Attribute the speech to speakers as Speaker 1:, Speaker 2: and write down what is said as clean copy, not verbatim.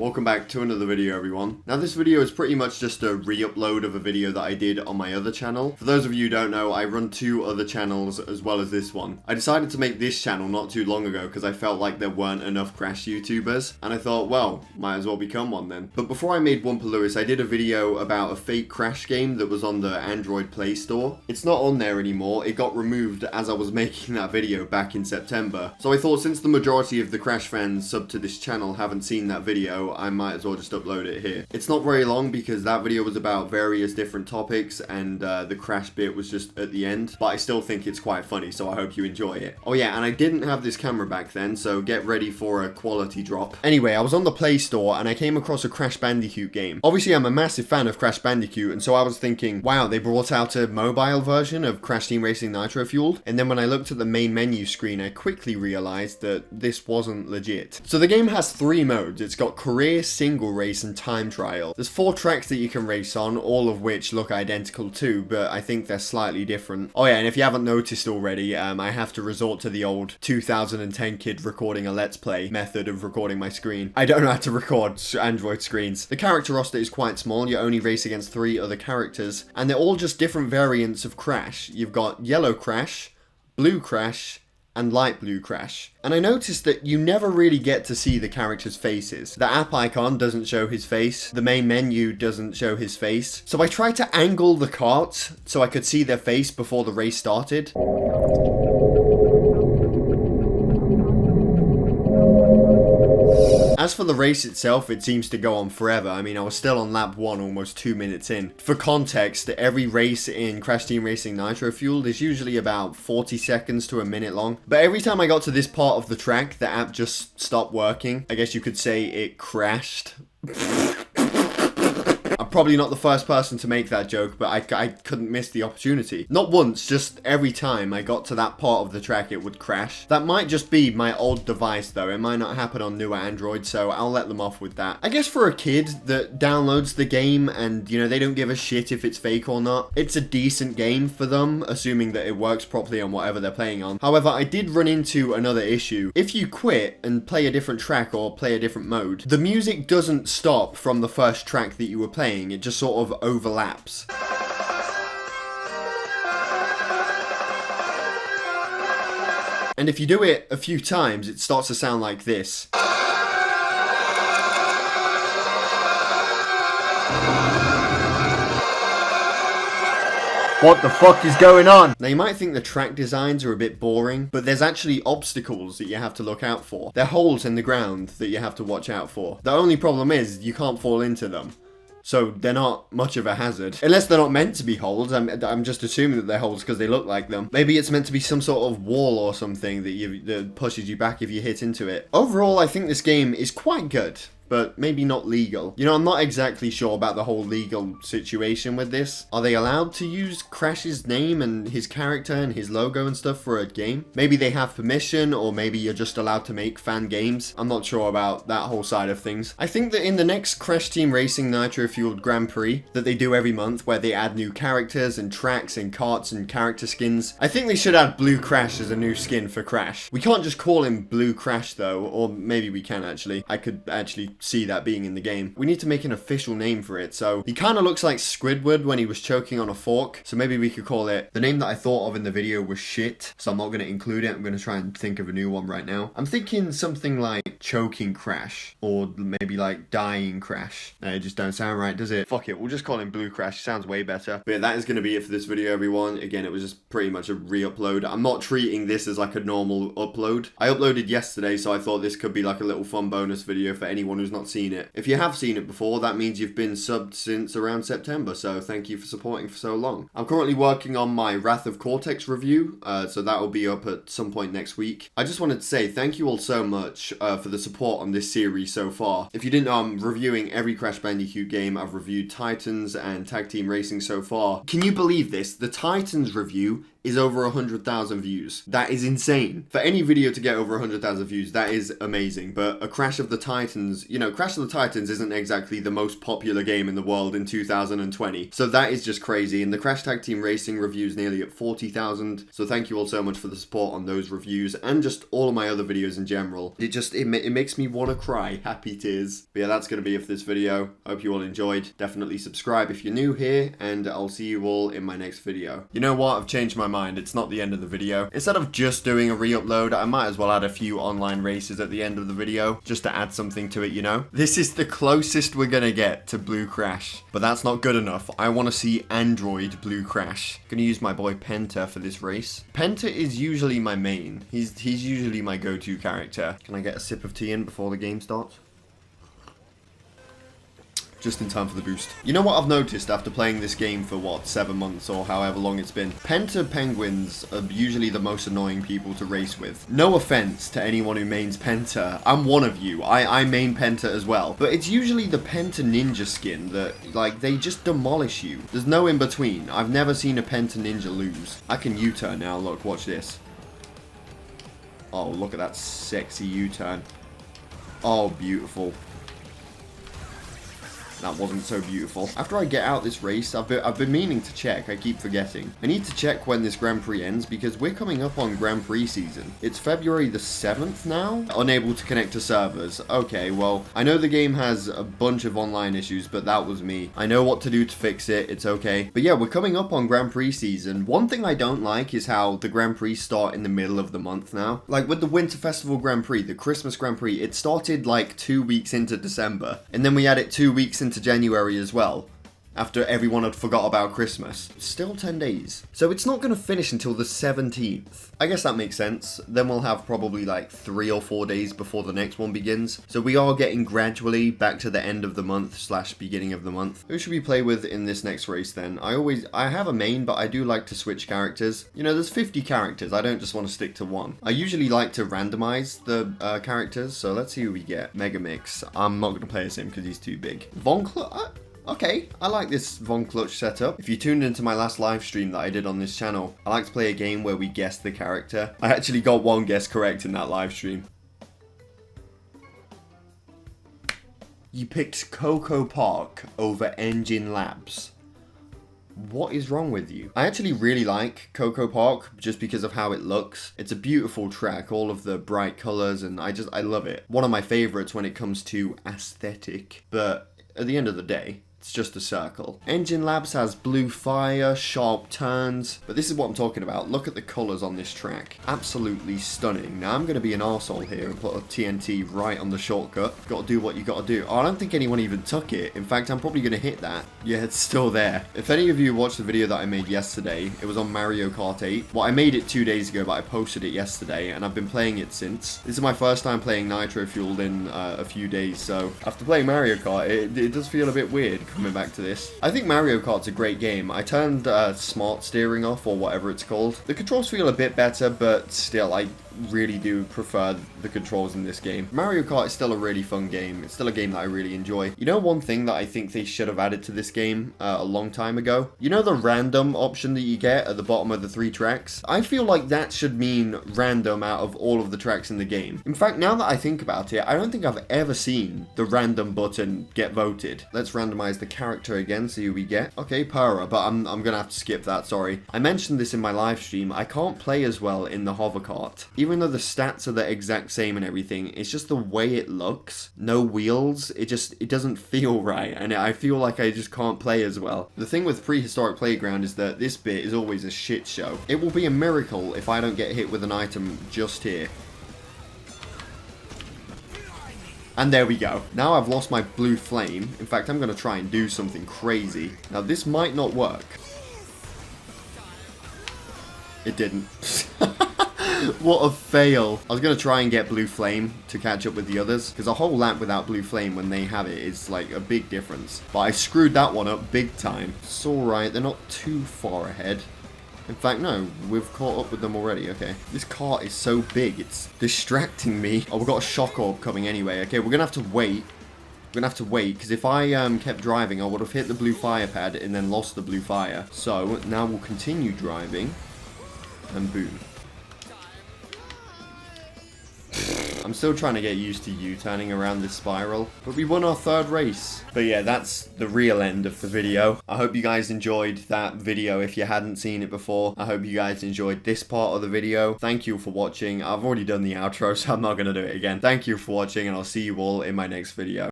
Speaker 1: Welcome back to another video, everyone. Now this video is pretty much just a re-upload of a video that I did on my other channel. For those of you who don't know, I run two other channels as well as this one. I decided to make this channel not too long ago because I felt like there weren't enough Crash YouTubers, and I thought, well, might as well become one then. But before I made WumpaLewis, I did a video about a fake Crash game that was on the Android Play Store. It's not on there anymore. It got removed as I was making that video back in September. So I thought, since the majority of the Crash fans sub to this channel haven't seen that video, I might as well just upload it here. It's not very long because that video was about various different topics and the Crash bit was just at the end, but I still think it's quite funny, so I hope you enjoy it. Oh yeah, and I didn't have this camera back then, so get ready for a quality drop. Anyway, I was on the Play Store and I came across a Crash Bandicoot game. Obviously, I'm a massive fan of Crash Bandicoot, and so I was thinking, wow, they brought out a mobile version of Crash Team Racing Nitro Fueled, and then when I looked at the main menu screen, I quickly realized that this wasn't legit. So the game has three modes. It's got career, single race, and time trial. There's 4 tracks that you can race on, all of which look identical too, but I think they're slightly different. Oh yeah, and if you haven't noticed already, I have to resort to the old 2010 kid recording a Let's Play method of recording my screen. I don't know how to record Android screens. The character roster is quite small. You only race against 3 other characters, and they're all just different variants of Crash. You've got Yellow Crash, Blue Crash, and Light Blue Crash. And I noticed that you never really get to see the characters' faces. The app icon doesn't show his face, the main menu doesn't show his face, so I tried to angle the carts so I could see their face before the race started. As for the race itself, it seems to go on forever. I mean, I was still on lap 1 almost 2 minutes in. For context, every race in Crash Team Racing Nitro Fueled is usually about 40 seconds to a minute long. But every time I got to this part of the track, the app just stopped working. I guess you could say it crashed. I'm probably not the first person to make that joke, but I couldn't miss the opportunity. Not once, just every time I got to that part of the track, it would crash. That might just be my old device though. It might not happen on newer Android, so I'll let them off with that. I guess for a kid that downloads the game and, you know, they don't give a shit if it's fake or not, it's a decent game for them, assuming that it works properly on whatever they're playing on. However, I did run into another issue. If you quit and play a different track or play a different mode, the music doesn't stop from the first track that you were playing. It just sort of overlaps. And if you do it a few times, it starts to sound like this. What the fuck is going on? Now you might think the track designs are a bit boring, but there's actually obstacles that you have to look out for. They're holes in the ground that you have to watch out for. The only problem is you can't fall into them. So they're not much of a hazard. Unless they're not meant to be holes. I'm just assuming that they're holes because they look like them. Maybe it's meant to be some sort of wall or something that pushes you back if you hit into it. Overall, I think this game is quite good, but maybe not legal. You know, I'm not exactly sure about the whole legal situation with this. Are they allowed to use Crash's name and his character and his logo and stuff for a game? Maybe they have permission, or maybe you're just allowed to make fan games. I'm not sure about that whole side of things. I think that in the next Crash Team Racing Nitro Fueled Grand Prix that they do every month, where they add new characters and tracks and carts and character skins, I think they should add Blue Crash as a new skin for Crash. We can't just call him Blue Crash though, or maybe we can actually. I could actually see that being in the game. We need to make an official name for it. So he kind of looks like Squidward when he was choking on a fork, so maybe we could call it, the name that I thought of in the video was shit, so I'm not going to include it. I'm going to try and think of a new one right now. I'm thinking something like Choking Crash, or maybe like Dying Crash. It just don't sound right, does it? Fuck it, we'll just call him Blue Crash. Sounds way better. But yeah, that is going to be it for this video, everyone. Again, it was just pretty much a re-upload. I'm not treating this as like a normal upload. I uploaded yesterday, so I thought this could be like a little fun bonus video for anyone who's not seen it. If you have seen it before, that means you've been subbed since around September, so thank you for supporting for so long. I'm currently working on my Wrath of Cortex review, so that will be up at some point next week. I just wanted to say thank you all so much for the support on this series so far. If you didn't know, I'm reviewing every Crash Bandicoot game. I've reviewed Titans and Tag Team Racing so far. Can you believe this? The Titans review is over 100,000 views. That is insane. For any video to get over 100,000 views, that is amazing. But a Crash of the Titans, you know, Crash of the Titans isn't exactly the most popular game in the world in 2020. So that is just crazy. And the Crash Tag Team Racing reviews nearly at 40,000. So thank you all so much for the support on those reviews and just all of my other videos in general. It makes me want to cry. Happy tears. But yeah, that's going to be it for this video. Hope you all enjoyed. Definitely subscribe if you're new here, and I'll see you all in my next video. You know what? I've changed my mind. It's not the end of the video. Instead of just doing a re-upload, I might as well add a few online races at the end of the video, just to add something to it, you know? This is the closest we're gonna get to Blue Crash, but that's not good enough. I want to see Android Blue Crash. Gonna use my boy Penta for this race. Penta is usually my main. He's usually my go-to character. Can I get a sip of tea in before the game starts? Just in time for the boost. You know what I've noticed after playing this game for, what, 7 months or however long it's been? Penta penguins are usually the most annoying people to race with. No offense to anyone who mains Penta. I'm one of you. I main Penta as well. But it's usually the Penta ninja skin that, like, they just demolish you. There's no in between. I've never seen a Penta ninja lose. I can U-turn now. Look, watch this. Oh, look at that sexy U-turn. Oh, beautiful. That wasn't so beautiful. After I get out this race, I've been meaning to check. I keep forgetting. I need to check when this Grand Prix ends because we're coming up on Grand Prix season. It's February the 7th now? Unable to connect to servers. Okay, well, I know the game has a bunch of online issues, but that was me. I know what to do to fix it. It's okay. But yeah, we're coming up on Grand Prix season. One thing I don't like is how the Grand Prix start in the middle of the month now. Like with the Winter Festival Grand Prix, the Christmas Grand Prix, it started like 2 weeks into December. And then we had it 2 weeks into January as well, after everyone had forgot about Christmas. Still 10 days. So it's not going to finish until the 17th. I guess that makes sense. Then we'll have probably like 3 or 4 days before the next one begins. So we are getting gradually back to the end of the month / beginning of the month. Who should we play with in this next race then? I have a main, but I do like to switch characters. You know, there's 50 characters. I don't just want to stick to one. I usually like to randomize the characters. So let's see who we get. Megamix. I'm not going to play as him because he's too big. Von Okay, I like this Von Clutch setup. If you tuned into my last live stream that I did on this channel, I like to play a game where we guess the character. I actually got one guess correct in that live stream. You picked Coco Park over Engine Labs. What is wrong with you? I actually really like Coco Park just because of how it looks. It's a beautiful track, all of the bright colors, and I love it. One of my favorites when it comes to aesthetic, but at the end of the day, it's just a circle. Engine Labs has blue fire, sharp turns, but this is what I'm talking about. Look at the colours on this track. Absolutely stunning. Now I'm going to be an arsehole here and put a TNT right on the shortcut. Got to do what you got to do. Oh, I don't think anyone even took it. In fact, I'm probably going to hit that. Yeah, it's still there. If any of you watched the video that I made yesterday, it was on Mario Kart 8. Well, I made it 2 days ago, but I posted it yesterday, and I've been playing it since. This is my first time playing Nitro Fueled in a few days, so after playing Mario Kart, it does feel a bit weird coming back to this. I think Mario Kart's a great game. I turned smart steering off, or whatever it's called. The controls feel a bit better, but still, I really do prefer the controls in this game. Mario Kart is still a really fun game. It's still a game that I really enjoy. You know one thing that I think they should have added to this game a long time ago? You know the random option that you get at the bottom of the 3 tracks? I feel like that should mean random out of all of the tracks in the game. In fact, now that I think about it, I don't think I've ever seen the random button get voted. Let's randomize the character again, see who we get. Okay, Pura, but I'm gonna have to skip that, sorry. I mentioned this in my live stream. I can't play as well in the hover cart. Even though the stats are the exact same and everything, it's just the way it looks. No wheels, it doesn't feel right, and I feel like I just can't play as well. The thing with Prehistoric Playground is that this bit is always a shit show. It will be a miracle if I don't get hit with an item just here. And there we go. Now I've lost my blue flame. In fact, I'm going to try and do something crazy. Now this might not work. It didn't. What a fail. I was going to try and get blue flame to catch up with the others, because a whole lap without blue flame when they have it is like a big difference. But I screwed that one up big time. It's alright, they're not too far ahead. In fact, no, we've caught up with them already, okay. This cart is so big, it's distracting me. Oh, we've got a shock orb coming anyway. Okay, we're going to have to wait. We're going to have to wait, because if I kept driving, I would have hit the blue fire pad and then lost the blue fire. So, now we'll continue driving. and boom. I'm still trying to get used to U-turning around this spiral, but we won our 3rd race. But yeah, that's the real end of the video. I hope you guys enjoyed that video if you hadn't seen it before. I hope you guys enjoyed this part of the video. Thank you for watching. I've already done the outro, so I'm not going to do it again. Thank you for watching, and I'll see you all in my next video.